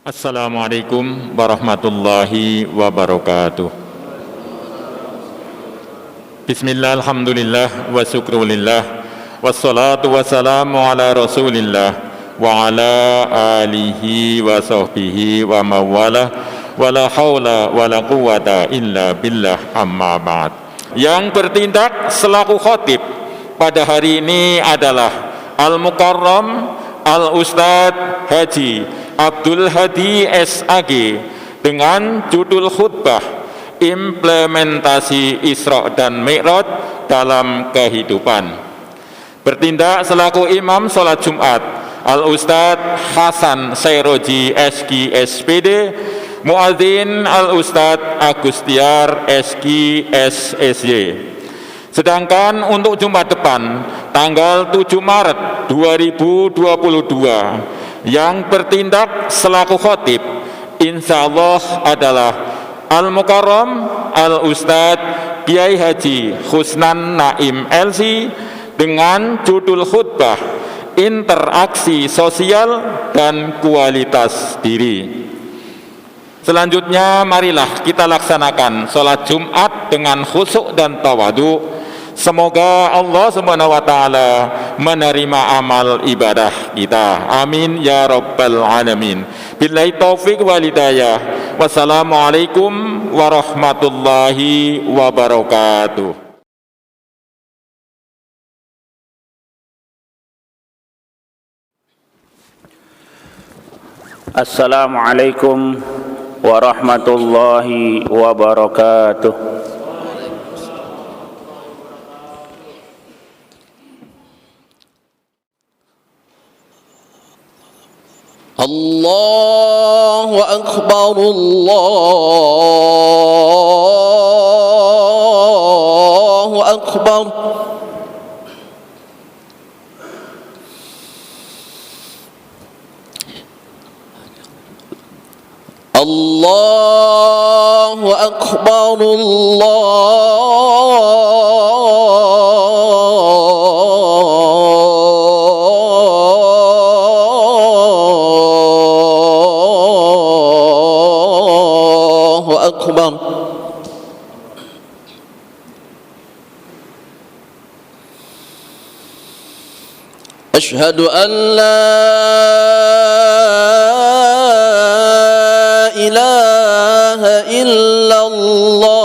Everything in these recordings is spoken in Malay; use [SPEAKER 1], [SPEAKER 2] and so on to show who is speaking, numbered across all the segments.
[SPEAKER 1] Assalamualaikum warahmatullahi wabarakatuh. Bismillah, alhamdulillah, wa syukrulillah, wassalatu wassalamu ala rasulillah, wa ala alihi wa sahbihi wa mawala, wa la hawla wa la quwata illa billah, amma ba'd. Yang bertindak selaku khotib pada hari ini adalah Al-Mukarram Al-Ustadz Haji Abdul Hadi SAG dengan judul khutbah Implementasi Isra dan Mi'raj dalam Kehidupan. Bertindak selaku imam sholat Jumat Al-Ustadz Hasan Sairoji SG SPD, Muadzin Al-Ustadz Agustiar SG SSY. Sedangkan untuk Jumat depan tanggal 7 Maret 2022 yang bertindak selaku khotib insyaallah adalah Al-Mukarram Al-Ustadz Kiai Haji Husnan Naim LC dengan judul khutbah Interaksi Sosial dan Kualitas Diri. Selanjutnya marilah kita laksanakan sholat Jumat dengan khusyuk dan tawadhu. Semoga Allah Subhanahu wa taala menerima amal ibadah kita. Amin ya rabbal alamin. Billahi taufik wal hidayah. Wassalamualaikum warahmatullahi wabarakatuh.
[SPEAKER 2] Assalamualaikum warahmatullahi wabarakatuh.
[SPEAKER 3] Allahu Akbar, Allahu Akbar. Allahu Akbar, Allahu Akbar. Asyhadu an la ilaha illallah.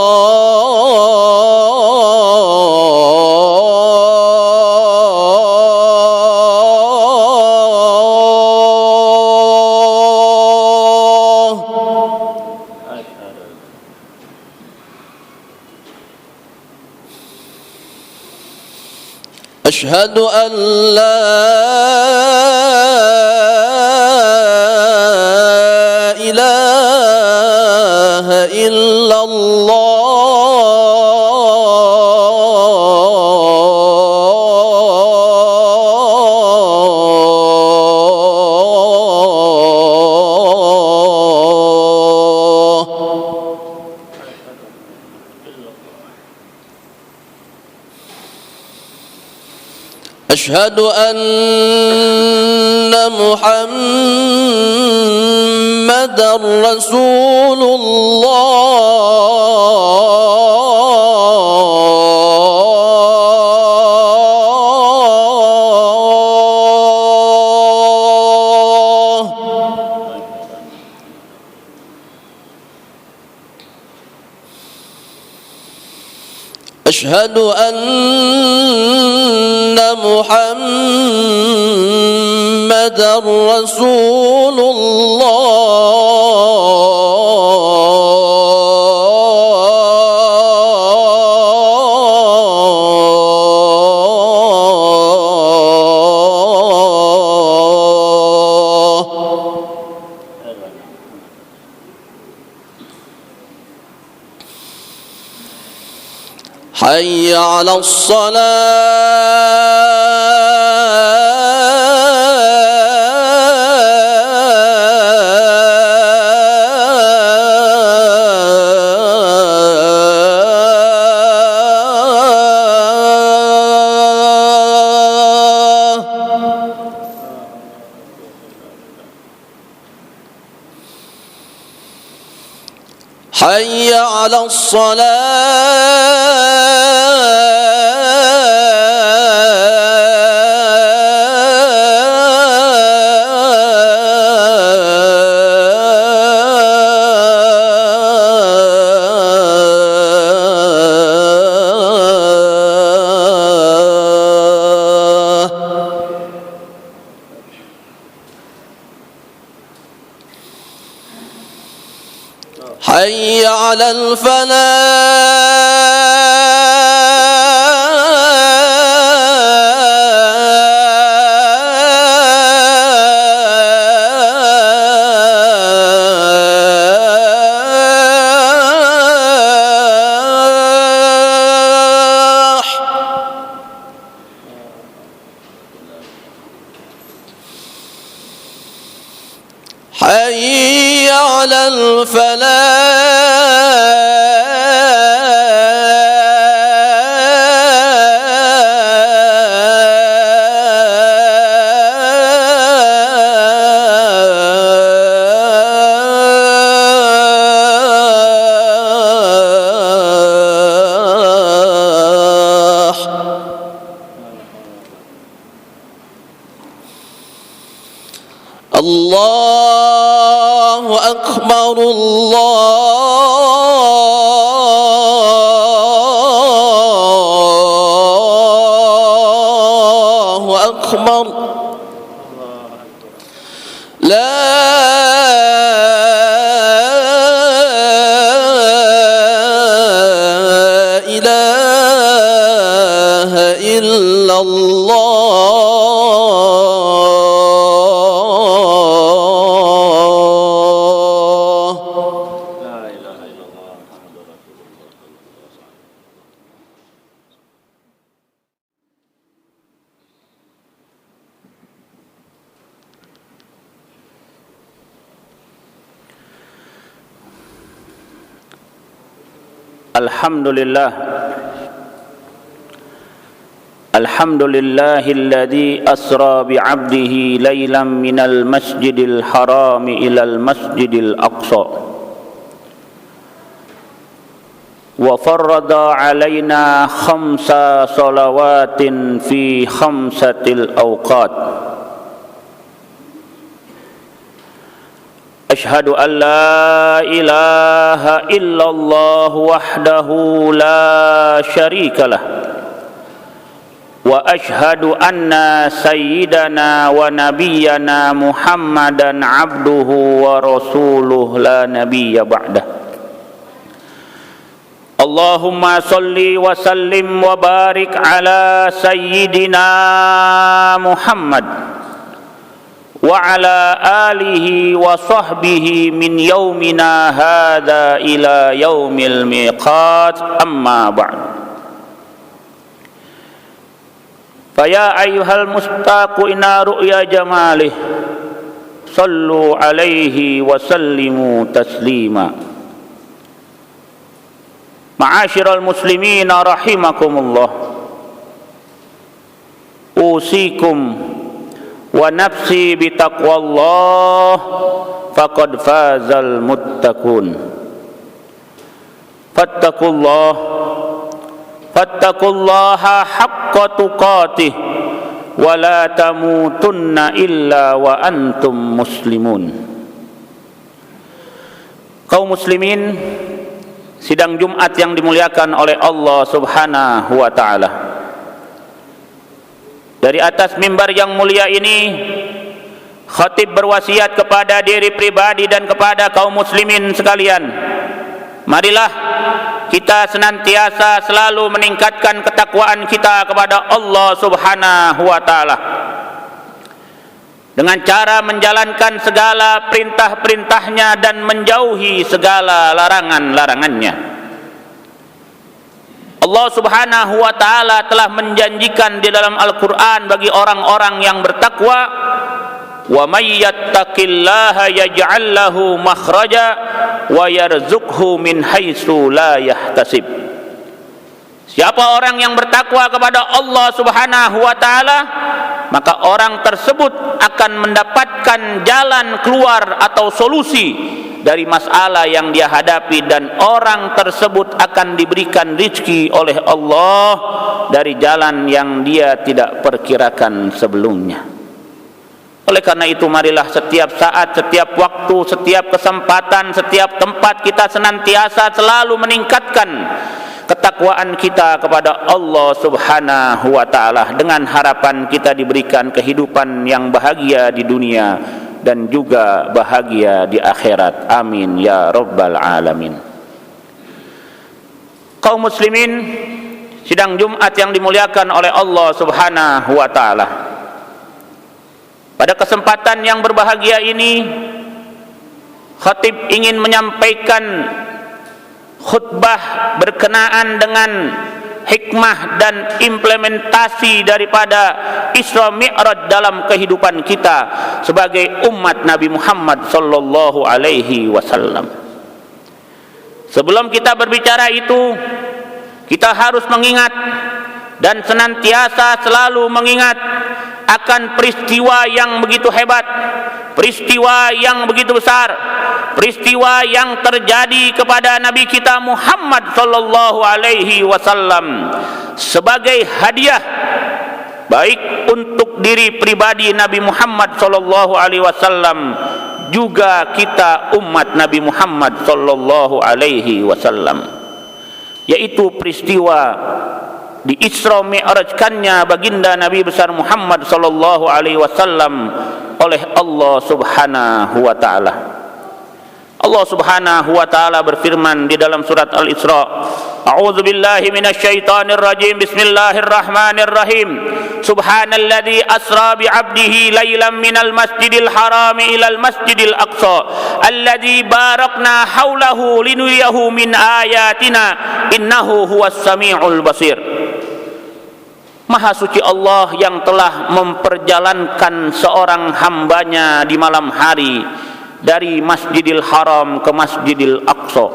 [SPEAKER 3] Asyhadu an la ilaha illallah. Asyhadu anna Muhammadar Rasulullah. Asyhadu anna Muhammadar Rasulullah. Hayya 'alas salah. حي على حي على الفلاح حي على الفلاح الله أكبر الله أكبر لا إله إلا
[SPEAKER 2] Alhamdulillah. Alhamdulillahilladzi asra bi'abdihi laylan minal masjidil harami ilal masjidil aqsa wa farrada alaina khamsa salawatin fi khamsatil awqat. Ashhadu an la ilaha illallah wahdahu la syarika lah wa ashhadu anna sayyidana wa nabiyyana Muhammadan abduhu wa rasuluh la nabiyya ba'dah. Allahumma salli wa sallim wa barik ala sayyidina Muhammad wa ala alihi wa sahbihi min yaumina hadha ila yaumil miqat, amma ba'd. Faya ayyuhal mustaqu ina ru'ya jamalih sallu alaihi wa sallimu taslima. Ma'asyiral muslimina rahimakumullah, usikum wa nafsi bitaqwallah faqad fazal muttaqun. Fattaqullaha haqqa tuqatih wa la tamutunna illa wa antum muslimun. Kaum muslimin, sidang Jumat yang dimuliakan oleh Allah Subhanahu wa taala. Dari atas mimbar yang mulia ini, khatib berwasiat kepada diri pribadi dan kepada kaum muslimin sekalian. Marilah kita senantiasa selalu meningkatkan ketakwaan kita kepada Allah Subhanahu wa taala dengan cara menjalankan segala perintah-perintahnya dan menjauhi segala larangan-larangannya. Allah Subhanahu wa taala telah menjanjikan di dalam Al-Qur'an bagi orang-orang yang bertakwa, wa may yattaqillaha yaj'al lahu makhraja wa yarzuqhu min haitsu la yahtasib. Siapa orang yang bertakwa kepada Allah Subhanahu wa taala, maka orang tersebut akan mendapatkan jalan keluar atau solusi dari masalah yang dia hadapi, dan orang tersebut akan diberikan rezeki oleh Allah dari jalan yang dia tidak perkirakan sebelumnya. Oleh karena itu, marilah setiap saat, setiap waktu, setiap kesempatan, setiap tempat kita senantiasa selalu meningkatkan ketakwaan kita kepada Allah Subhanahu wa taala dengan harapan kita diberikan kehidupan yang bahagia di dunia dan juga bahagia di akhirat. Amin ya rabbal alamin. Kaum muslimin sidang Jumat yang dimuliakan oleh Allah Subhanahu wa taala, pada kesempatan yang berbahagia ini khatib ingin menyampaikan khutbah berkenaan dengan hikmah dan implementasi daripada Isra Mi'raj dalam kehidupan kita sebagai umat Nabi Muhammad sallallahu alaihi wasallam. Sebelum kita berbicara itu, kita harus mengingat dan senantiasa selalu mengingat akan peristiwa yang begitu hebat, peristiwa yang begitu besar, peristiwa yang terjadi kepada Nabi kita Muhammad sallallahu alaihi wasallam sebagai hadiah baik untuk diri pribadi Nabi Muhammad sallallahu alaihi wasallam, juga kita umat Nabi Muhammad sallallahu alaihi wasallam, yaitu peristiwa di Isra Mi'rajkannya baginda Nabi besar Muhammad sallallahu alaihi wasallam oleh Allah Subhanahu wa taala. Allah Subhanahu wa taala berfirman di dalam surat Al-Isra, A'udzu billahi minasyaitonir rajim. Bismillahirrahmanirrahim. Subhanalladzi asra bi 'abdihi lailan minal masjidil harami ilal masjidil aqsa alladzi barakna haulahu linuriyahu min ayatina innahu huwas samiul basir. Maha suci Allah yang telah memperjalankan seorang hambanya di malam hari dari Masjidil Haram ke Masjidil Aqsa.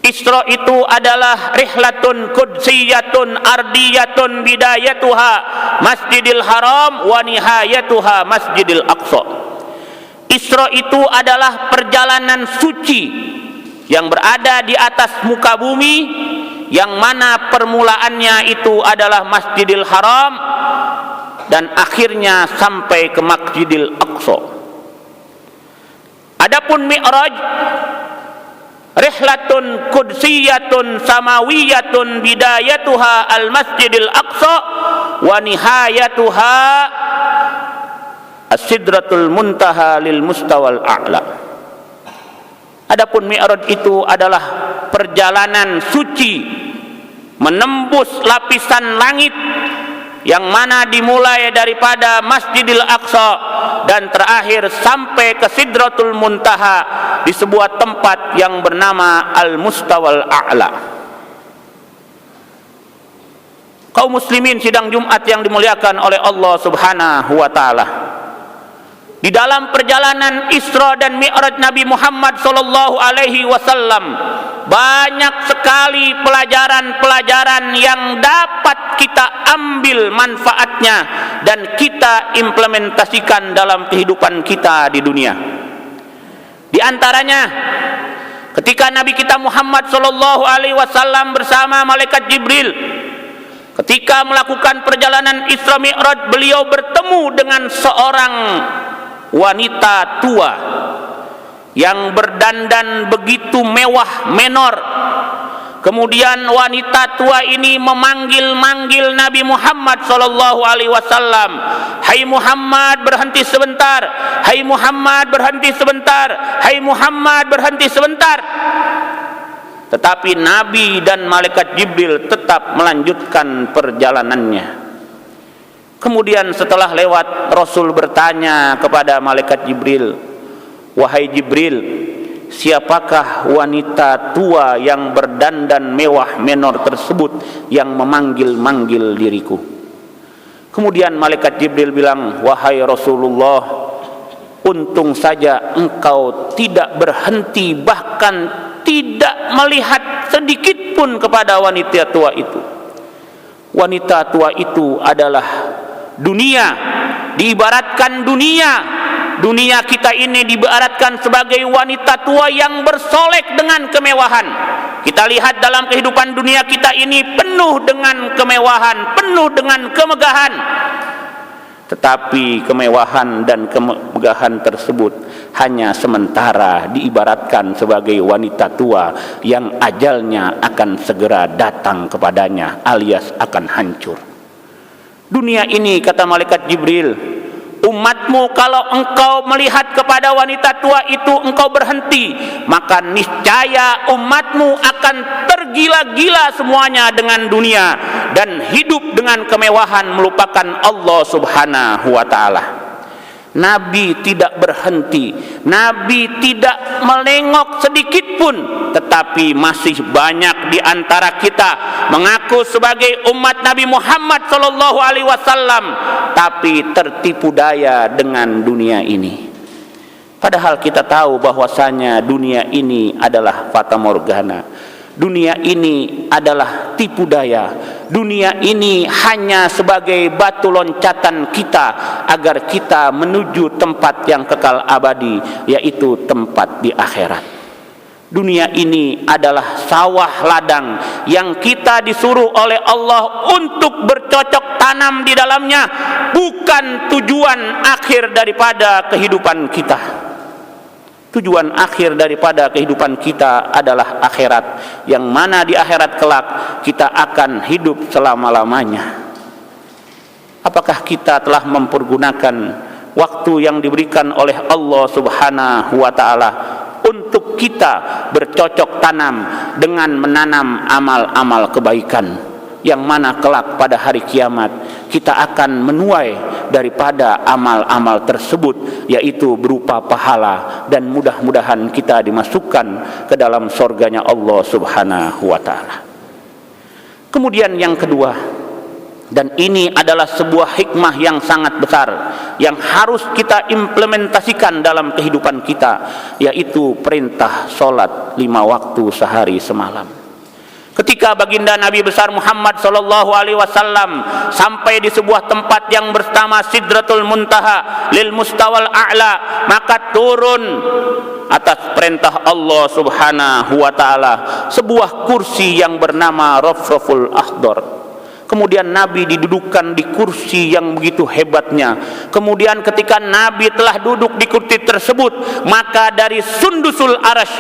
[SPEAKER 2] Isra itu adalah rihlatun qudsiyatun ardiyatun bidayatuha Masjidil Haram wa nihayatuha Masjidil Aqsa. Isra itu adalah perjalanan suci yang berada di atas muka bumi, yang mana permulaannya itu adalah Masjidil Haram dan akhirnya sampai ke Masjidil Aqsa. Adapun Mi'raj, rihlatun qudsiyatun samawiyatun bidayatuha al-Masjidil Aqsa wa nihayatuha as-sidratul muntaha lil mustawal a'la. Adapun Mi'raj itu adalah perjalanan suci menembus lapisan langit yang mana dimulai daripada Masjidil Aqsa dan terakhir sampai ke Sidratul Muntaha di sebuah tempat yang bernama Al-Mustawal A'la. Kaum muslimin sidang Jumat yang dimuliakan oleh Allah Subhanahu wa taala, di dalam perjalanan Isra dan Mi'raj Nabi Muhammad sallallahu alaihi wasallam banyak sekali pelajaran-pelajaran yang dapat kita ambil manfaatnya dan kita implementasikan dalam kehidupan kita di dunia. Di antaranya ketika Nabi kita Muhammad sallallahu alaihi wasallam bersama malaikat Jibril ketika melakukan perjalanan Isra Mi'raj, beliau bertemu dengan seorang wanita tua yang berdandan begitu mewah menor. Kemudian wanita tua ini memanggil-manggil Nabi Muhammad sallallahu alaihi wasallam, "Hai Muhammad, berhenti sebentar. Hai Muhammad, berhenti sebentar. Hai Muhammad, berhenti sebentar." Tetapi Nabi dan malaikat Jibril tetap melanjutkan perjalanannya. Kemudian setelah lewat, Rasul bertanya kepada malaikat Jibril, "Wahai Jibril, siapakah wanita tua yang berdandan mewah menor tersebut yang memanggil-manggil diriku?" Kemudian malaikat Jibril bilang, "Wahai Rasulullah, untung saja engkau tidak berhenti, bahkan tidak melihat sedikit pun kepada wanita tua itu. Wanita tua itu adalah dunia, diibaratkan dunia dunia kita ini diibaratkan sebagai wanita tua yang bersolek dengan kemewahan. Kita lihat dalam kehidupan dunia kita ini penuh dengan kemewahan, penuh dengan kemegahan. Tetapi kemewahan dan kemegahan tersebut hanya sementara, diibaratkan sebagai wanita tua yang ajalnya akan segera datang kepadanya alias akan hancur. Dunia ini, kata malaikat Jibril, umatmu kalau engkau melihat kepada wanita tua itu engkau berhenti, maka niscaya umatmu akan tergila-gila semuanya dengan dunia dan hidup dengan kemewahan melupakan Allah Subhanahu wa ta'ala. Nabi tidak berhenti, Nabi tidak melengok sedikit pun, tetapi masih banyak di antara kita mengaku sebagai umat Nabi Muhammad sallallahu alaihi wasallam tapi tertipu daya dengan dunia ini. Padahal kita tahu bahwasanya dunia ini adalah fata morgana. Dunia ini adalah tipu daya. Dunia ini hanya sebagai batu loncatan kita agar kita menuju tempat yang kekal abadi, yaitu tempat di akhirat. Dunia ini adalah sawah ladang yang kita disuruh oleh Allah untuk bercocok tanam di dalamnya, bukan tujuan akhir daripada kehidupan kita. Tujuan akhir daripada kehidupan kita adalah akhirat, yang mana di akhirat kelak kita akan hidup selama-lamanya. Apakah kita telah mempergunakan waktu yang diberikan oleh Allah Subhanahu wa ta'ala untuk kita bercocok tanam dengan menanam amal-amal kebaikan, yang mana kelak pada hari kiamat kita akan menuai daripada amal-amal tersebut, yaitu berupa pahala, dan mudah-mudahan kita dimasukkan ke dalam surganya Allah Subhanahu wa ta'ala. Kemudian yang kedua, dan ini adalah sebuah hikmah yang sangat besar yang harus kita implementasikan dalam kehidupan kita, yaitu perintah sholat 5 waktu sehari semalam. Ketika baginda Nabi besar Muhammad sallallahu alaihi wasallam sampai di sebuah tempat yang bernama Sidratul Muntaha lil Mustawal A'la, maka turun atas perintah Allah Subhanahu wa ta'ala sebuah kursi yang bernama Rafraful Akhdar. Kemudian Nabi didudukkan di kursi yang begitu hebatnya. Kemudian ketika Nabi telah duduk di kursi tersebut, maka dari sundusul arash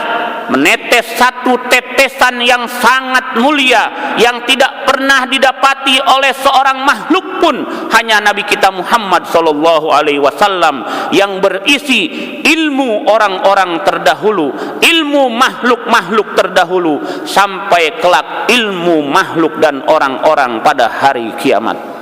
[SPEAKER 2] menetes satu tetesan yang sangat mulia, yang tidak pernah didapati oleh seorang makhluk pun, hanya Nabi kita Muhammad sallallahu alaihi wasallam, yang berisi ilmu orang-orang terdahulu, ilmu makhluk-makhluk terdahulu, sampai kelak ilmu makhluk dan orang-orang pada hari kiamat.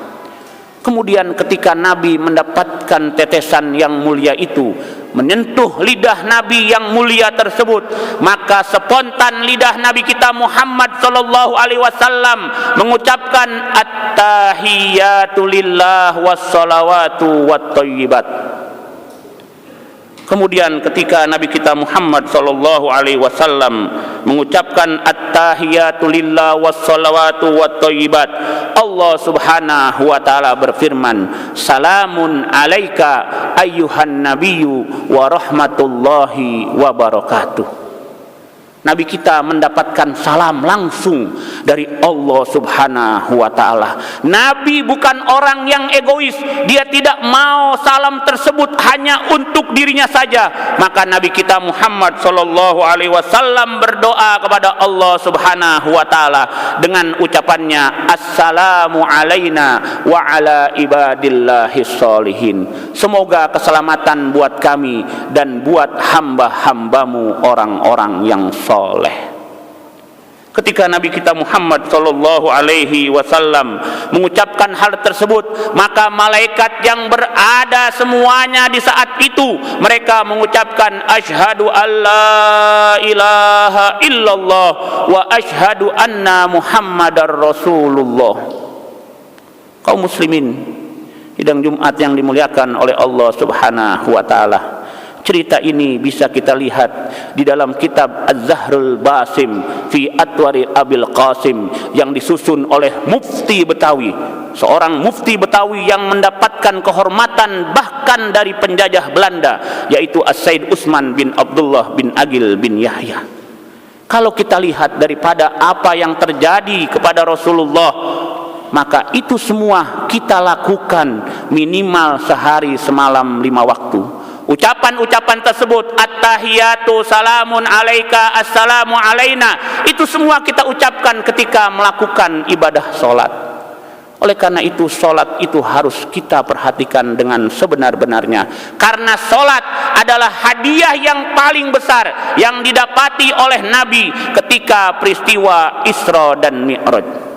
[SPEAKER 2] Kemudian ketika Nabi mendapatkan tetesan yang mulia itu menyentuh lidah Nabi yang mulia tersebut, maka spontan lidah Nabi kita Muhammad sallallahu alaihi wasallam mengucapkan at-tahiyatu lillah wassalawatu wattayyibat. Kemudian ketika Nabi kita Muhammad sallallahu alaihi wasallam mengucapkan at-tahiyatu lillah wassalawatu wattayyibat, Allah Subhanahu wa ta'ala berfirman, salamun alaika ayyuhan nabiyyu wa rahmatullahi wa barakatuh. Nabi kita mendapatkan salam langsung dari Allah Subhanahu wa ta'ala. Nabi bukan orang yang egois, dia tidak mau salam tersebut hanya untuk dirinya saja. Maka Nabi kita Muhammad sallallahu alaihi wasallam berdoa kepada Allah Subhanahu wa ta'ala dengan ucapannya, assalamu alaina wa ala ibadillahis sholihin. Semoga keselamatan buat kami dan buat hamba-hambamu orang-orang yang soleh. Ketika Nabi kita Muhammad sallallahu alaihi wasallam mengucapkan hal tersebut, maka malaikat yang berada semuanya di saat itu mereka mengucapkan asyhadu alla ilaha illallah wa asyhadu anna muhammadar rasulullah. Kaum muslimin sidang Jumat yang dimuliakan oleh Allah Subhanahu wa ta'ala, Cerita ini bisa kita lihat di dalam kitab Az-Zahrul Basim fi Atwari Abil Qasim yang disusun oleh Mufti Betawi, seorang Mufti Betawi yang mendapatkan kehormatan bahkan dari penjajah Belanda, yaitu As-Said Utsman bin Abdullah bin Agil bin Yahya. Kalau kita lihat daripada apa yang terjadi kepada Rasulullah, maka itu semua kita lakukan minimal sehari semalam 5 waktu. Ucapan-ucapan tersebut, at-tahiyatu salamun alaika, assalamu alaina, itu semua kita ucapkan ketika melakukan ibadah sholat. Oleh karena itu sholat itu harus kita perhatikan dengan sebenar-benarnya, karena sholat adalah hadiah yang paling besar yang didapati oleh Nabi ketika peristiwa Isra dan Mi'raj.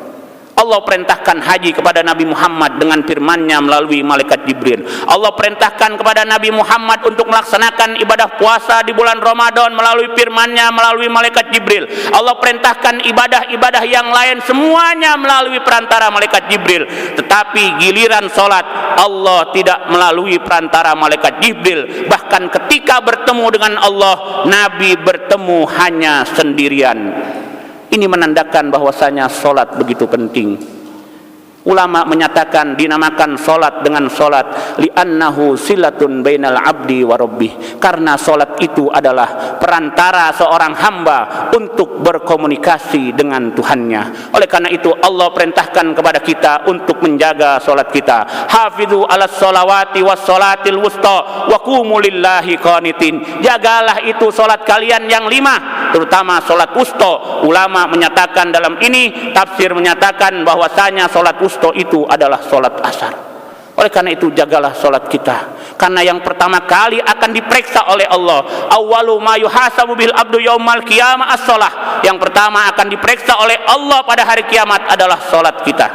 [SPEAKER 2] Allah perintahkan haji kepada Nabi Muhammad dengan firman-Nya melalui malaikat Jibril. Allah perintahkan kepada Nabi Muhammad untuk melaksanakan ibadah puasa di bulan Ramadan melalui firman-Nya melalui malaikat Jibril. Allah perintahkan ibadah-ibadah yang lain semuanya melalui perantara malaikat Jibril. Tetapi giliran sholat, Allah tidak melalui perantara malaikat Jibril. Bahkan ketika bertemu dengan Allah, Nabi bertemu hanya sendirian. Ini menandakan bahwasanya sholat begitu penting. Ulama menyatakan dinamakan sholat dengan sholat li'annahu silatun bainal abdi wa rabbih, karena sholat itu adalah perantara seorang hamba untuk berkomunikasi dengan Tuhannya. Oleh karena itu Allah perintahkan kepada kita untuk menjaga sholat kita. Hafidhu ala sholawati was sholatil wusta wa qumu lillahi qanitin. Jagalah itu sholat kalian yang 5, terutama sholat wusta. Ulama menyatakan dalam ini, tafsir menyatakan bahwasanya sholat wusta itu adalah sholat asar. Oleh karena itu jagalah sholat kita, karena yang pertama kali akan diperiksa oleh Allah, awwalu ma yuhasabu bil abdu yaumal qiyamah as-shalah. Yang pertama akan diperiksa oleh Allah pada hari kiamat adalah sholat kita.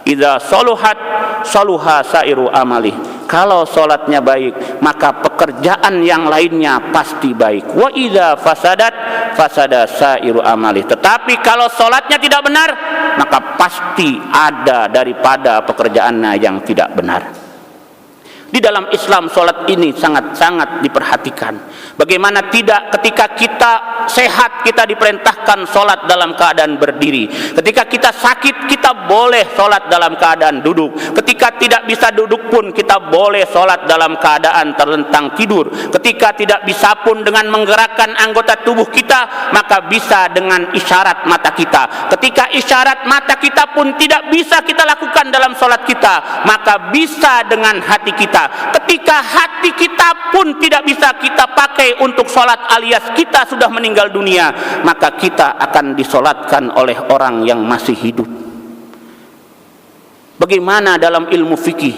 [SPEAKER 2] Idza saluhat saluha sairu amali. Kalau sholatnya baik, maka pekerjaan yang lainnya pasti baik. Wa idza fasadat fasada sairu amali. Tetapi kalau sholatnya tidak benar, maka pasti ada daripada pekerjaannya yang tidak benar. Di dalam Islam sholat ini sangat-sangat diperhatikan. Bagaimana tidak ketika kita sehat kita diperintahkan sholat dalam keadaan berdiri. Ketika kita sakit kita boleh sholat dalam keadaan duduk. Ketika tidak bisa duduk pun kita boleh sholat dalam keadaan terlentang tidur. Ketika tidak bisa pun dengan menggerakkan anggota tubuh kita, maka bisa dengan isyarat mata kita. Ketika isyarat mata kita pun tidak bisa kita lakukan dalam sholat kita, maka bisa dengan hati kita. Ketika hati kita pun tidak bisa kita pakai untuk sholat alias kita sudah meninggal dunia, maka kita akan disolatkan oleh orang yang masih hidup. Bagaimana dalam ilmu fikih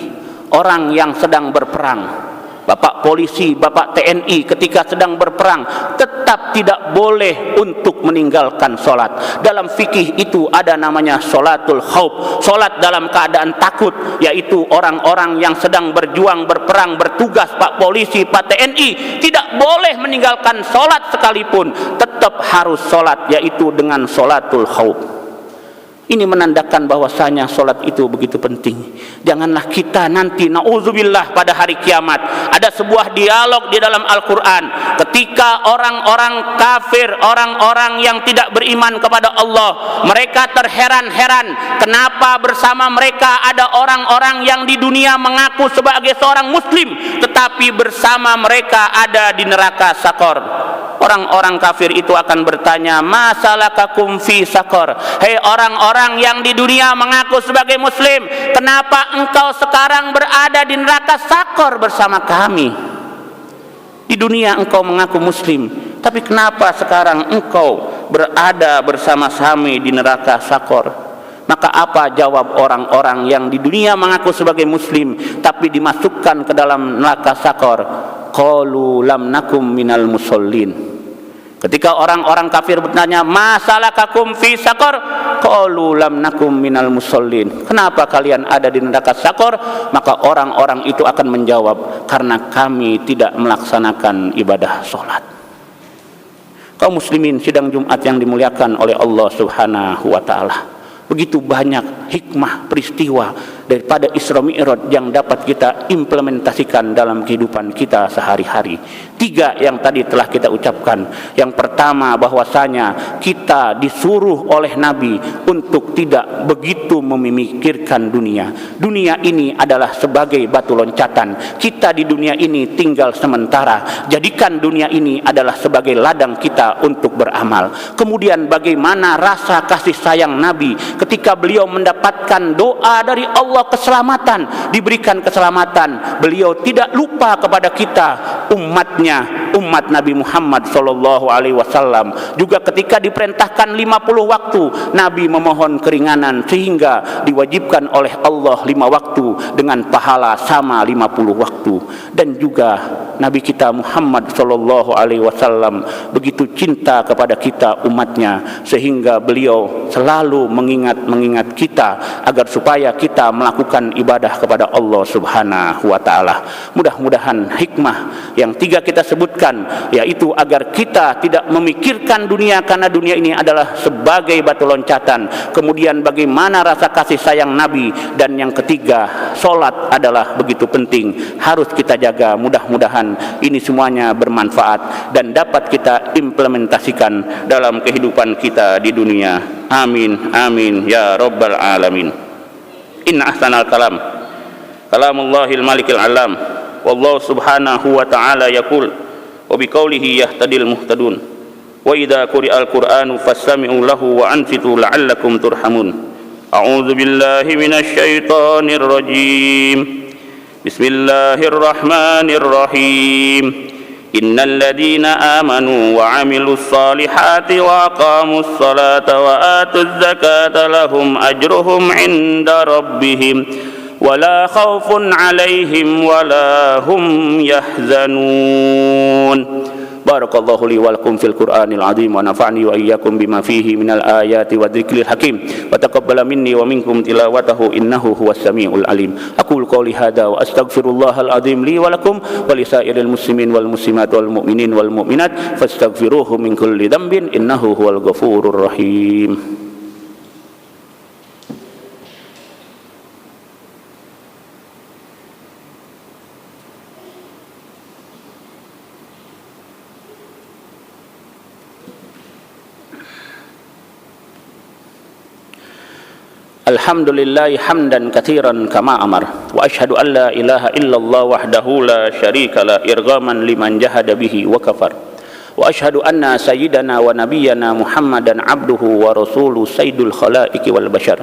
[SPEAKER 2] orang yang sedang berperang, bapak polisi, bapak TNI ketika sedang berperang tetap tidak boleh untuk meninggalkan sholat. Dalam fikih itu ada namanya sholatul khauf, sholat dalam keadaan takut, yaitu orang-orang yang sedang berjuang, berperang, bertugas, pak polisi, pak TNI tidak boleh meninggalkan sholat sekalipun, tetap harus sholat, yaitu dengan sholatul khauf. Ini menandakan bahwasanya sholat itu begitu penting. Janganlah kita nanti na'udzubillah pada hari kiamat. Ada sebuah dialog di dalam Al-Quran ketika orang-orang kafir, orang-orang yang tidak beriman kepada Allah, mereka terheran-heran kenapa bersama mereka ada orang-orang yang di dunia mengaku sebagai seorang muslim, tetapi bersama mereka ada di neraka sakor. Orang-orang kafir itu akan bertanya, masalakakum fi sakor. Hei orang-orang yang di dunia mengaku sebagai muslim, kenapa engkau sekarang berada di neraka sakor bersama kami? Di dunia engkau mengaku muslim, tapi kenapa sekarang engkau berada bersama kami di neraka sakor? Maka apa jawab orang-orang yang di dunia mengaku sebagai muslim tapi dimasukkan ke dalam neraka sakor? Qalu lam nakum minal musallin. Ketika orang-orang kafir bertanya, masalakakum fi sakor? Qalu lam nakum minal musallin. Kenapa kalian ada di neraka sakor? Maka orang-orang itu akan menjawab, karena kami tidak melaksanakan ibadah sholat. Kaum muslimin sidang Jumat yang dimuliakan oleh Allah Subhanahu wa ta'ala, begitu banyak hikmah peristiwa daripada Isra Mi'raj yang dapat kita implementasikan dalam kehidupan kita sehari-hari. Tiga yang tadi telah kita ucapkan. Yang pertama, bahwasanya kita disuruh oleh Nabi untuk tidak begitu memikirkan dunia. Dunia ini adalah sebagai batu loncatan. Kita di dunia ini tinggal sementara. Jadikan dunia ini adalah sebagai ladang kita untuk beramal. Kemudian bagaimana rasa kasih sayang Nabi ketika beliau mendapatkan doa dari Allah keselamatan, diberikan keselamatan. Beliau tidak lupa kepada kita, umatnya, umat Nabi Muhammad sallallahu alaihi wasallam. Juga ketika diperintahkan 50 waktu, Nabi memohon keringanan sehingga diwajibkan oleh Allah 5 waktu dengan pahala sama 50 waktu. Dan juga Nabi kita Muhammad sallallahu alaihi wasallam begitu cinta kepada kita umatnya, sehingga beliau selalu mengingat kita agar supaya kita melakukan ibadah kepada Allah Subhanahu wa taala. Mudah-mudahan hikmah yang tiga kita sebutkan, yaitu agar kita tidak memikirkan dunia, karena dunia ini adalah sebagai batu loncatan. Kemudian bagaimana rasa kasih sayang Nabi. Dan yang ketiga, solat adalah begitu penting, harus kita jaga. Mudah-mudahan ini semuanya bermanfaat dan dapat kita implementasikan dalam kehidupan kita di dunia. Amin, amin, ya rabbal alamin. Inna ahsanal kalam kalamullahil malikil alam. Wallahu subhanahu wa ta'ala yaqul wa biqaulihi yahtadil muhtadun wa idza quri'al qur'anu fastami'u lahu wa ansitu la'allakum turhamun. A'udzu billahi minasy syaithanir rajim. Bismillahirrahmanirrahim. Innal ladzina amanu wa 'amilus solihati wa aqamus salata wa atuz zakata lahum ajruhum 'inda rabbihim ولا خوف عليهم ولا هم يحزنون. بارك الله لي ولكم في القرآن العظيم ونفعني وإياكم بما فيه من الآيات والذكر الحكيم وتقبل مني ومنكم تلاوته إنه هو السميع العليم. أقول قولي هذا وأستغفر الله العظيم لي ولكم ولسائر المسلمين والمسلمات والمؤمنين والمؤمنات فاستغفروه من كل ذنب إنه هو الغفور الرحيم. Alhamdulillah hamdan katsiran kama amar wa asyhadu an la ilaha illallah wahdahu la syarika la irghaman liman jahada bihi wa kafar wa asyhadu anna sayyidana wa nabiyyana Muhammadan abduhu wa rasuluhu sayyidul khalaiqi wal bashar.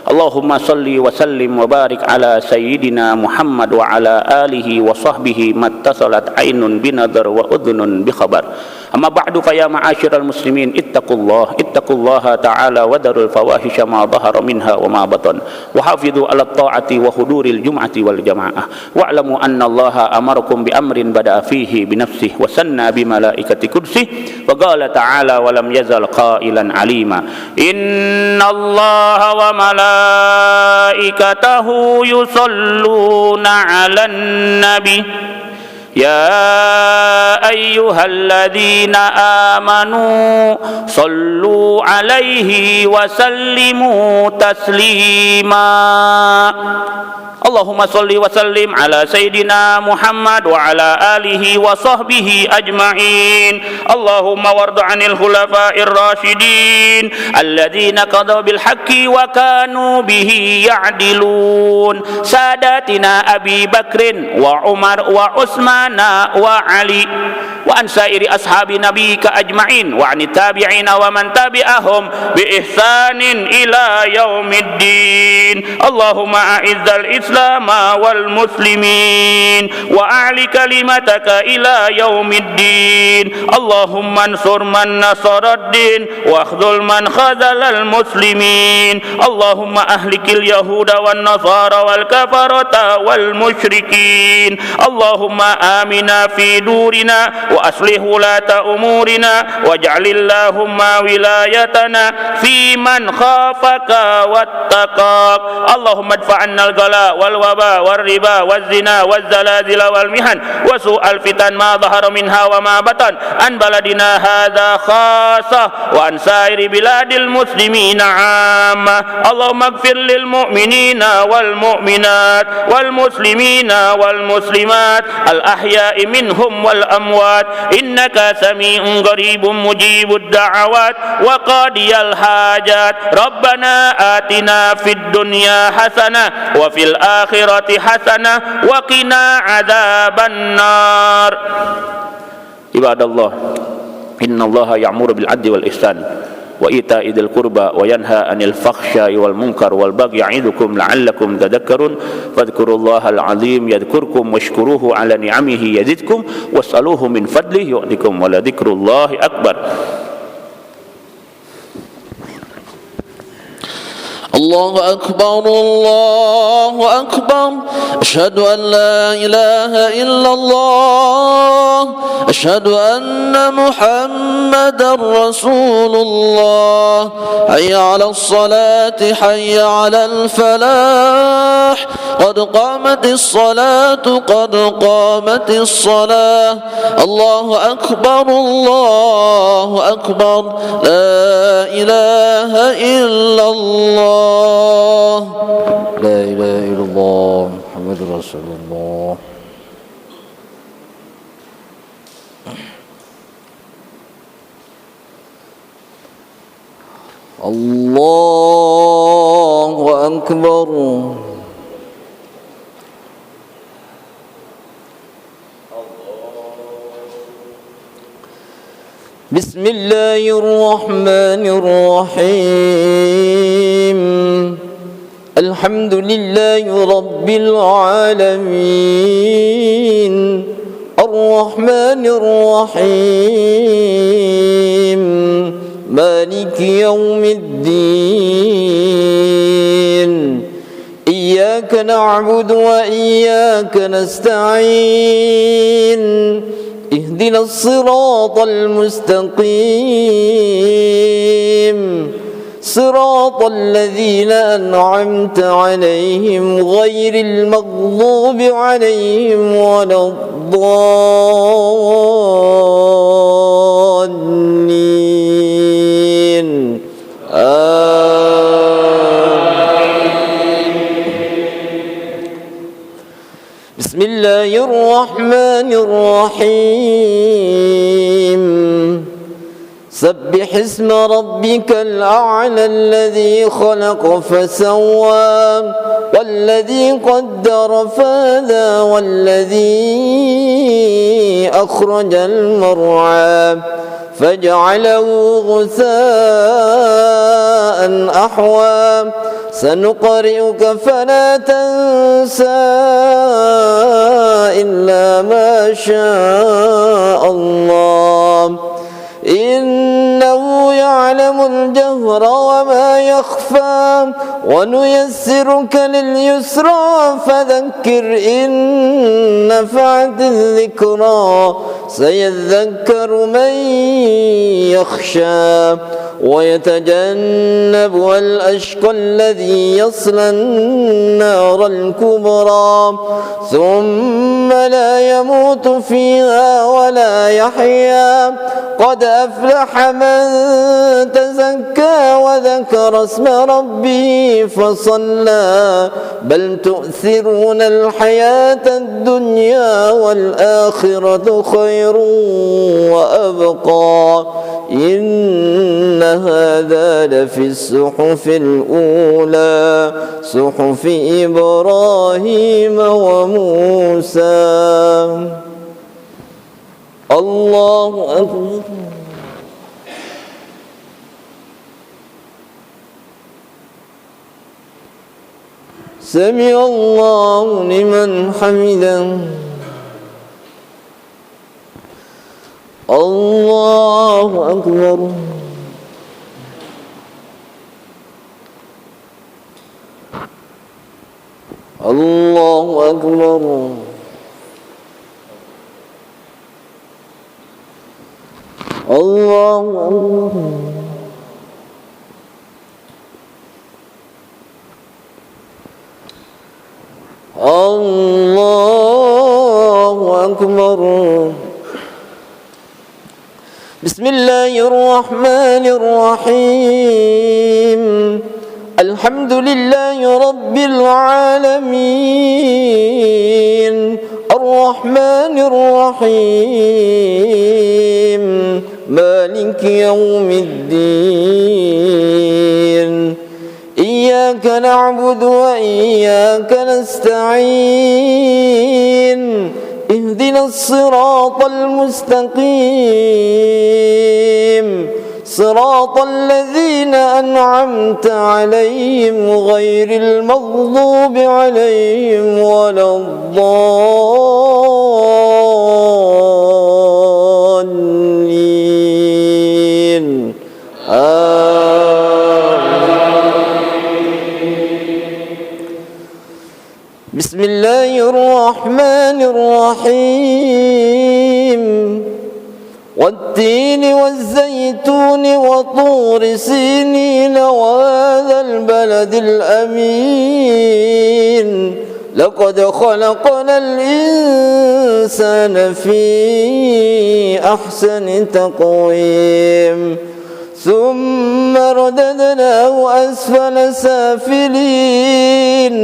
[SPEAKER 2] Allahumma salli wa sallim wa barik ala sayyidina Muhammad wa ala alihi wa sahbihi mattasalat ainun binadar wa udhunun bi khabar. Amma ba'du fa ya ma'asyiral muslimin ittaqullaha ta'ala wa darul fawahisha ma dhahara minha wa ma batan wa hafidhu 'ala ta'ati wa huduril jum'ati wal jamaah wa'lamu anna Allaha amarakum bi amrin bada'a fihi bi nafsihi wa sanna bi malaikati qudsihi wa qala ta'ala wa lam yazal qailan 'alima innallaha wa malaikatahu yusalluna 'alan nabi ya ayyuhalladzina amanu sallu alaihi wa sallimu taslima. Allahumma salli wa sallim ala sayyidina Muhammad wa ala alihi wa sahbihi ajma'in. Allahumma warda 'anil khulafa'ir rasyidin alladzina qadaw bil haqqi wa kanu bihi ya'dilun. Sadatina Abi Bakrin wa Umar wa Utsmana wa Ali wa an sairi ashabi nabiyika ajma'in wa 'anit tabi'ina wa man tabi'ahum bi ihsanin ila yaumiddin. Allahumma a'izzal Islam wal muslimin wa a'li kalimataka ila yaumiddin. Allahumma ansur man nasaraddin wa akhdhul man khazalal muslimin. Allahumma ahlikil yahuda wan nasara wal kafarata wal musyrikin. Allahumma amina fi durina wa aslih wulata umurina waj'alillahumma wilayatana fi man khafaka wattaqak. اللهم ادفع عنا الغلاء والوباء والربا والزنا والزلازل والمحن وسوء الفتن ما ظهر منها وما بطن عن بلدنا هذا خاصة وعن سائر بلاد المسلمين عامة. اللهم اغفر للمؤمنين والمؤمنات والمسلمين والمسلمات الأحياء منهم والأموات إنك سميع قريب مجيب الدعوات وقاضي الحاجات. ربنا آتنا في الدنيا حسنة وفي الآخرة حسنة وقنا عذاب النار. عباد الله إن الله يأمر بالعدل والإحسان وإيتاء ذي القربى وينهى عن الفحشاء والمنكر والبغي يعظكم لعلكم تذكرون فاذكروا الله العظيم يذكركم واشكروه على نعمه يزدكم واسألوه من فضله يؤتكم ولذكر الله أكبر.
[SPEAKER 3] الله أكبر الله أكبر أشهد أن لا إله إلا الله أشهد أن محمدا رسول الله. حي على الصلاة حي على الفلاح قد قامت الصلاة قد قامت الصلاة. الله أكبر الله أكبر لا إله إلا الله لا إله إلا الله محمد رسول الله. الله أكبر. بسم الله الرحمن الرحيم الحمد لله رب العالمين الرحمن الرحيم مالك يوم الدين إياك نعبد وإياك نستعين اهدنا الصراط المستقيم صراط الذين أنعمت عليهم غير المغضوب عليهم ولا الضالين بسم الله الرحمن الرحيم سبح اسم ربك الأعلى الذي خلق فسوى والذي قدر فهدى والذي أخرج المرعى فجعله غثاء أحوى سنقرئك فلا تنسى إلا ما شاء الله إنه يعلم الجهر وما يخفى ونيسرك لليسرى فذكر إن نفعت الذكرى سيذكر من يخشى ويتجنبها الأشقى الذي يصلى النار الكبرى ثم لا يموت فيها ولا يحيا قد أفلح من تزكى وذكر اسم ربه فصلى بل تؤثرون الحياة الدنيا والآخرة خير وأبقى إن هذا لفي الصحف الأولى صحف إبراهيم وموسى. الله أكبر. سمع الله لمن حمده. الله أكبر. الله أكبر. الله أكبر. الله أكبر. بسم الله الرحمن الرحيم. الحمد لله رب العالمين الرحمن الرحيم مالك يوم الدين إياك نعبد وإياك نستعين اهدنا الصراط المستقيم صراط الذين أنعمت عليهم غير المغضوب عليهم ولا الضالين بسم الله الرحمن الرحيم والتين والزيتون وطور سينين وهذا البلد الأمين لقد خلقنا الإنسان في أحسن تقويم ثم رددناه أسفل سافلين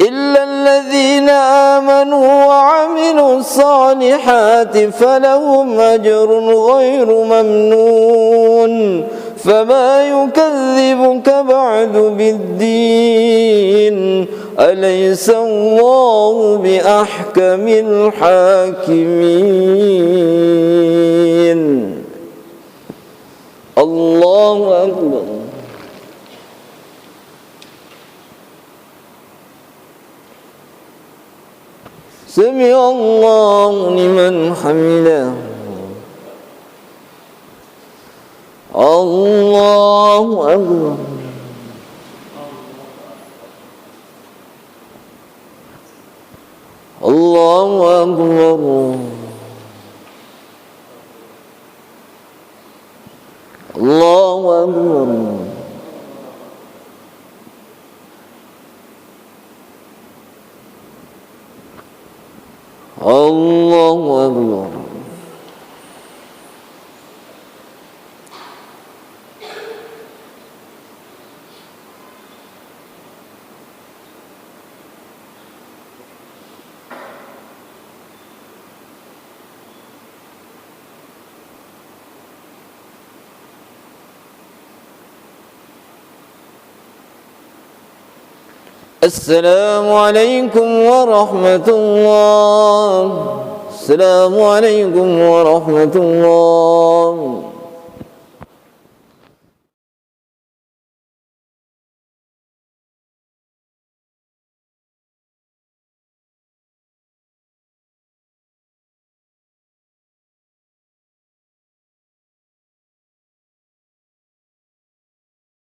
[SPEAKER 3] إلا الذين آمنوا وعملوا الصالحات فلهم أجر غير ممنون فما يكذبك بعد بالدين أليس الله بأحكم الحاكمين. الله أكبر. سمع الله لمن حمده. الله أكبر. الله أكبر. الله أكبر. الله أكبر. السلام عليكم ورحمة الله. السلام عليكم ورحمة الله.